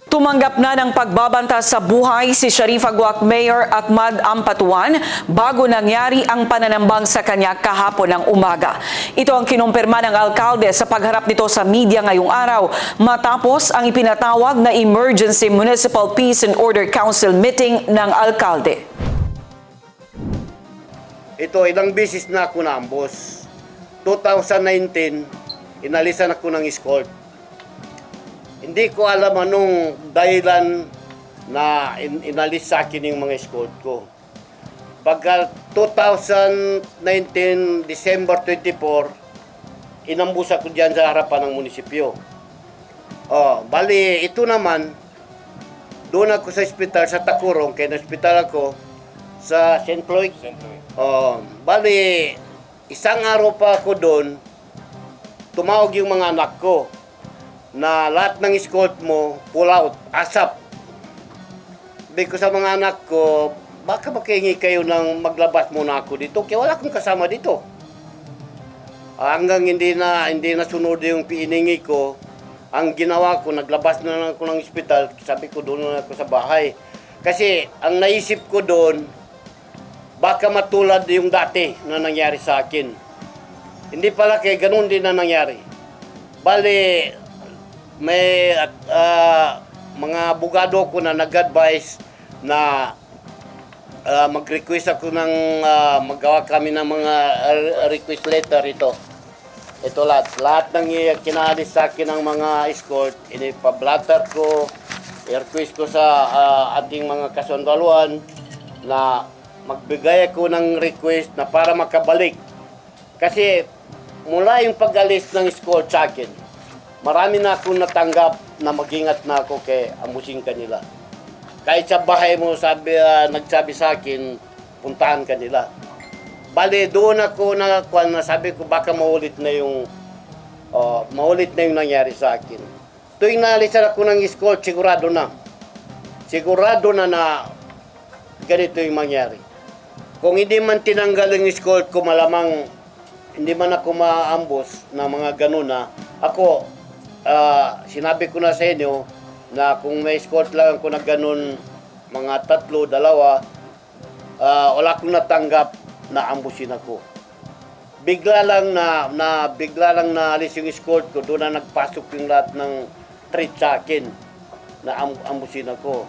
Tumanggap na ng pagbabanta sa buhay si Sharifa Guac Mayor Ahmad Ampatuan bago nangyari ang pananambang sa kanya kahapon ng umaga. Ito ang kinumpirma ng alkalde sa pagharap nito sa media ngayong araw matapos ang ipinatawag na Emergency Municipal Peace and Order Council meeting ng alkalde. Ito, ilang beses na ako naambos. 2019, inalisan ako ng escort. Hindi ko alam anong dahilan na inalis sa akin yung mga escort ko. Pagka 2019, December 24, inambus ako dyan sa harapan ng munisipyo. Bali, ito naman, doon ako sa ospital sa Tacurong, kaya na-ospital ako sa St. Louis. Bali, isang araw pa ako doon, tumawag yung mga anak ko na lahat ng escort mo, pull out, asap. Sabi ko sa mga anak ko, baka makihingi kayo ng maglabas muna ako dito, kaya wala akong kasama dito. Hanggang hindi na sunod yung piiningi ko, ang ginawa ko, naglabas na lang ako ng ospital, sabi ko doon na ako sa bahay. Kasi ang naisip ko doon, baka matulad yung dati na nangyari sa akin. Hindi pala kaya ganun din na nangyari. Bali, may mga abogado ko na nag-advise na mag-request ako ng magawa kami ng mga request letter ito. Ito lahat ng kinaalis sa akin ng mga escort, inipa-blatter ko, i-request ko sa ating mga kasundaluhan na magbigay ako ng request na para makabalik. Kasi mula yung pag-alis ng escort sa akin, marami na akong natanggap na mag-ingat na ako kay amusin kanila. Kahit sa bahay mo nagsabi sa akin, puntahan kanila. Bali, doon ako na sabi ko baka maulit na yung nangyari sa akin. Tuwing naalisan ako ng escort, sigurado na ganito yung mangyari. Kung hindi man tinanggal yung escort ko, malamang hindi man ako maambos na mga ganun na ako. Sinabi ko na sa inyo na kung may escort lang ako na ganun, mga 3, 2, wala akong natanggap na ambusin ako. Bigla lang na alis yung escort ko, doon na nagpasok yung lahat ng threat sa akin na ambusin ako.